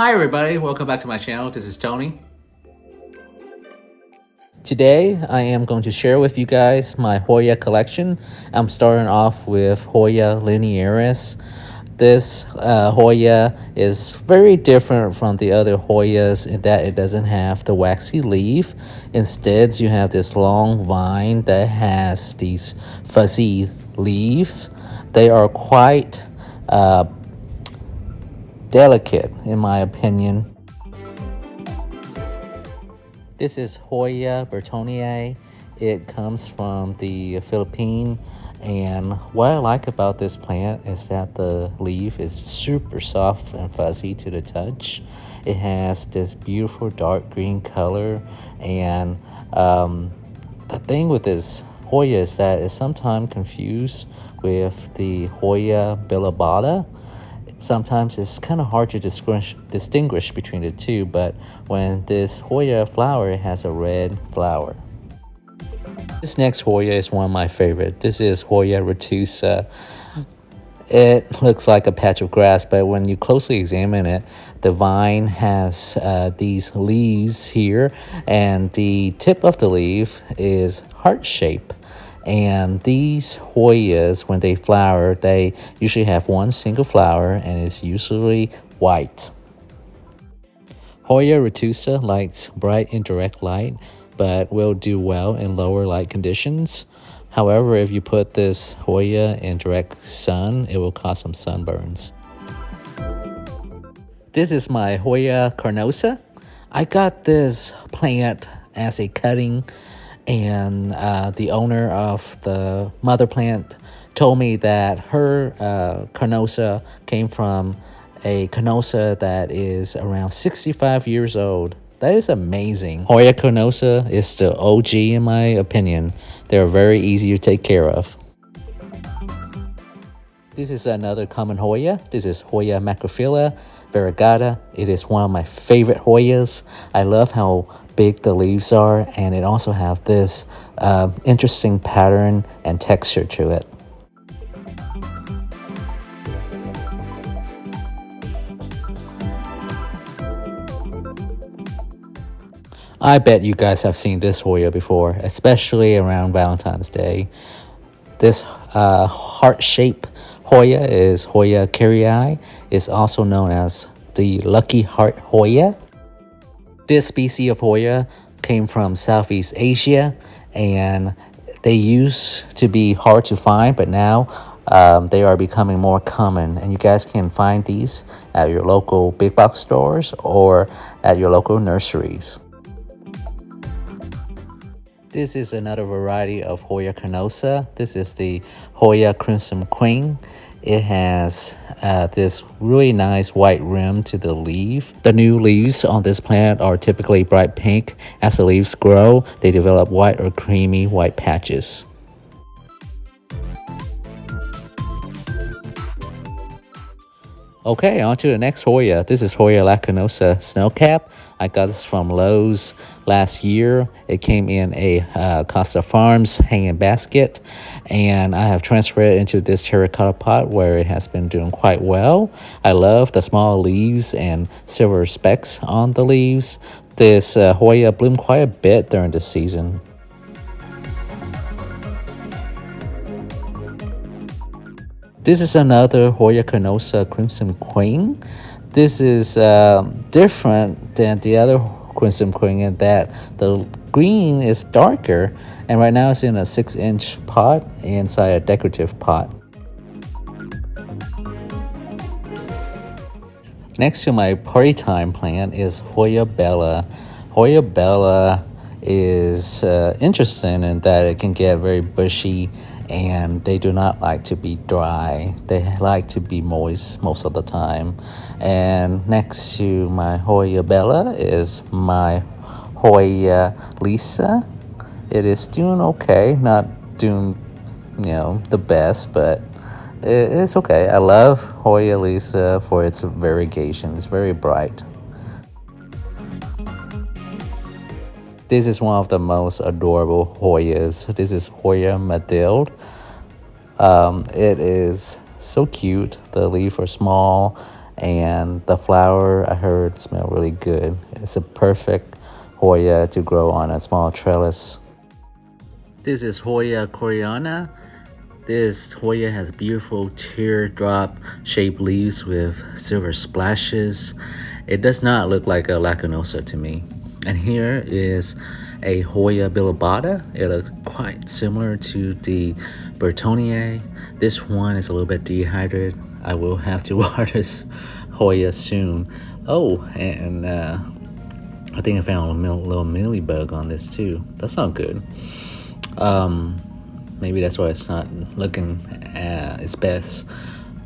Hi everybody, welcome back to my channel. This is Tony. Today I am going to share with you guys my Hoya collection. I'm starting off with Hoya linearis. This Hoya is very different from the other Hoyas in that it doesn't have the waxy leaf. Instead, you have this long vine that has these fuzzy leaves. They are quite delicate in my opinion. This is Hoya bertoniae. It comes from the Philippines, and what I like about this plant is that the leaf is super soft and fuzzy to the touch. It has this beautiful dark green color, and the thing with this Hoya is that it's sometimes confused with the Hoya bilobata. Sometimes it's kind of hard to distinguish between the two, but when this Hoya flower has a red flower. This next Hoya is one of my favorite. This is Hoya retusa. It looks like a patch of grass, but when you closely examine it, the vine has these leaves here, and the tip of the leaf is heart-shaped. And these Hoyas, when they flower, they usually have one single flower, and it's usually white. Hoya retusa likes bright indirect light, but will do well in lower light conditions. However, if you put this Hoya in direct sun, it will cause some sunburns. This is my Hoya carnosa. I got this plant as a cutting, and the owner of the mother plant told me that her carnosa came from a carnosa that is around 65 years old. That is amazing. Hoya carnosa is the OG in my opinion. They're very easy to take care of. This is another common Hoya. This is Hoya macrophylla variegata. It is one of my favorite Hoyas. I love how big the leaves are, and it also have this interesting pattern and texture to it. I bet you guys have seen this Hoya before, especially around Valentine's Day. This heart-shaped Hoya is Hoya carrii. It's also known as the lucky heart Hoya. This species of Hoya came from Southeast Asia, and they used to be hard to find, but now they are becoming more common, and you guys can find these at your local big box stores or at your local nurseries. This is another variety of Hoya carnosa. This is the Hoya crimson queen. It has this really nice white rim to the leaf. The new leaves on this plant are typically bright pink. As the leaves grow, they develop white or creamy white patches. Okay, on to the next Hoya. This is Hoya lacanosa snowcap. I got this from Lowe's last year. It came in a Costa Farms hanging basket, and I have transferred it into this terracotta pot where it has been doing quite well. I love the small leaves and silver specks on the leaves. This Hoya bloomed quite a bit during the season. This is another Hoya carnosa crimson queen. This is different than the other crimson queen in that the green is darker, and right now it's in a 6-inch pot inside a decorative pot. Next to my party time plant is Hoya bella. Hoya bella is interesting in that it can get very bushy, and they do not like to be dry. They like to be moist most of the time. And next to my Hoya bella is my Hoya lisa. It is doing okay, not doing the best, but it's okay. I love Hoya lisa for its variegation. It's very bright. This is one of the most adorable Hoyas. This is Hoya Mathilde. It is so cute. The leaves are small, and the flower I heard smell really good. It's a perfect Hoya to grow on a small trellis. This is Hoya coreana. This Hoya has beautiful teardrop shaped leaves with silver splashes. It does not look like a lacunosa to me. And here is a Hoya bilobata. It looks quite similar to the Bertonier. This one is a little bit dehydrated. I will have to water this Hoya soon. Oh, and I think I found a little mealybug on this too. That's not good. Maybe that's why it's not looking its best.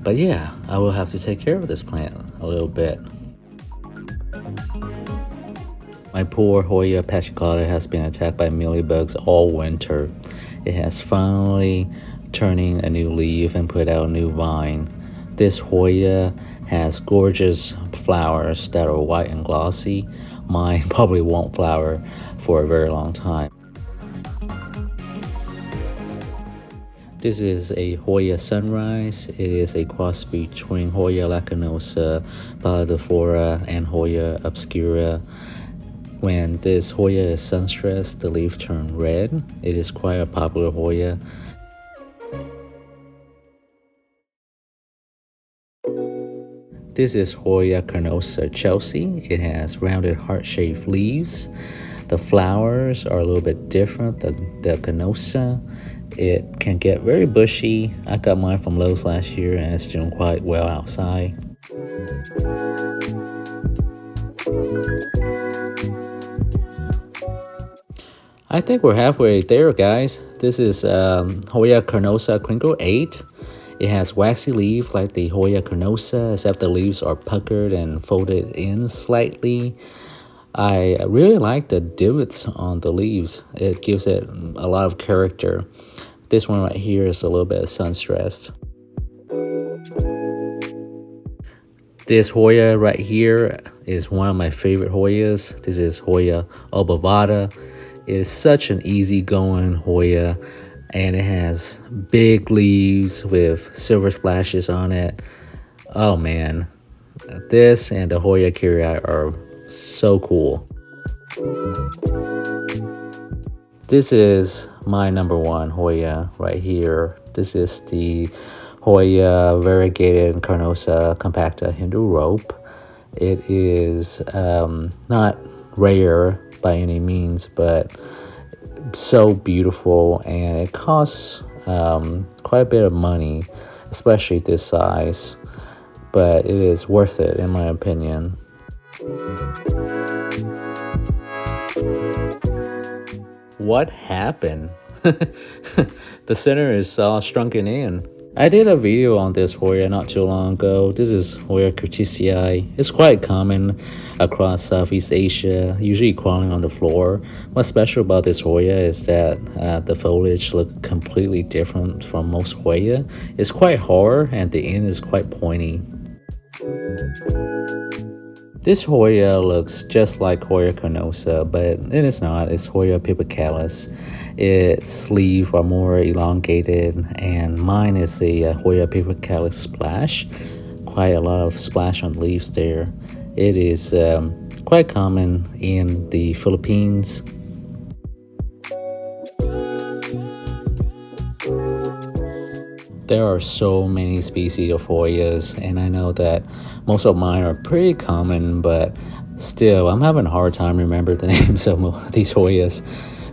But yeah, I will have to take care of this plant a little bit. My poor Hoya pachylata has been attacked by mealybugs all winter. It has finally turning a new leaf and put out a new vine. This Hoya has gorgeous flowers that are white and glossy. Mine probably won't flower for a very long time. This is a Hoya sunrise. It is a cross between Hoya lacunosa, pallidiphora, and Hoya obscura. When this Hoya is sun-stressed, the leaf turn red. It is quite a popular Hoya. This is Hoya carnosa Chelsea. It has rounded heart-shaped leaves. The flowers are a little bit different. The carnosa, it can get very bushy. I got mine from Lowe's last year and it's doing quite well outside. I think we're halfway there, guys. This is Hoya carnosa crinkle 8. It has waxy leaf like the Hoya carnosa, except the leaves are puckered and folded in slightly. I really like the divots on the leaves. It gives it a lot of character. This one right here is a little bit sun-stressed. This Hoya right here is one of my favorite Hoyas. This is Hoya obovata. It is such an easygoing Hoya, and it has big leaves with silver splashes on it. Oh man, this and the Hoya kyrii are so cool. This is my number one Hoya right here. This is the Hoya variegated carnosa compacta Hindu rope. It is not rare by any means, but so beautiful, and it costs quite a bit of money, especially this size, but it is worth it in my opinion. What happened? The center is all shrunken in. I did a video on this Hoya not too long ago. This is Hoya curtisii. It's quite common across Southeast Asia, usually crawling on the floor. What's special about this Hoya is that the foliage looks completely different from most Hoya. It's quite hard and the end is quite pointy. This Hoya looks just like Hoya carnosa, but it is not. It's Hoya pipicalis. Its leaves are more elongated, and mine is a Hoya pipicalis splash. Quite a lot of splash on the leaves there. It is quite common in the Philippines. There are so many species of Hoyas, and I know that most of mine are pretty common, but still, I'm having a hard time remembering the names of these Hoyas.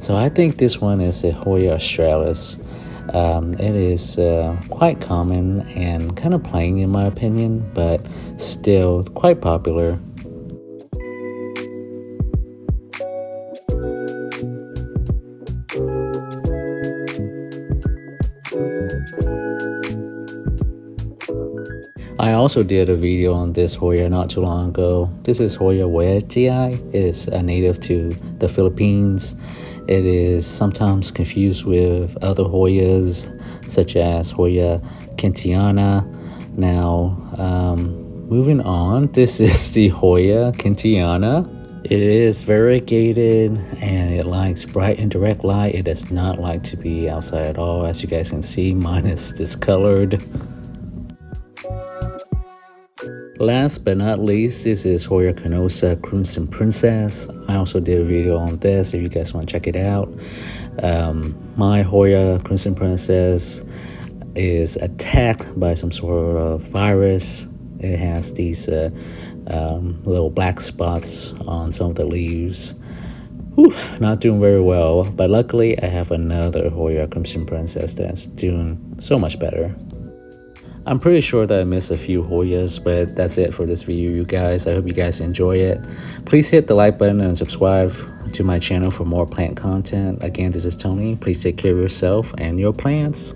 So I think this one is a Hoya australis. It is quite common and kind of plain in my opinion, but still quite popular. I also did a video on this Hoya not too long ago. This is Hoya varieties. It is a native to the Philippines. It is sometimes confused with other Hoyas, such as Hoya kentiana. Now, moving on, this is the Hoya kentiana. It is variegated and it likes bright and direct light. It does not like to be outside at all. As you guys can see, mine is discolored. Last but not least, this is Hoya Canosa Crimson Princess. I also did a video on this if you guys want to check it out. My Hoya Crimson Princess is attacked by some sort of virus. It has these little black spots on some of the leaves. Whew, not doing very well, but luckily I have another Hoya Crimson Princess that's doing so much better. I'm pretty sure that I missed a few Hoyas, but that's it for this video, you guys. I hope you guys enjoy it. Please hit the like button and subscribe to my channel for more plant content. Again, this is Tony. Please take care of yourself and your plants.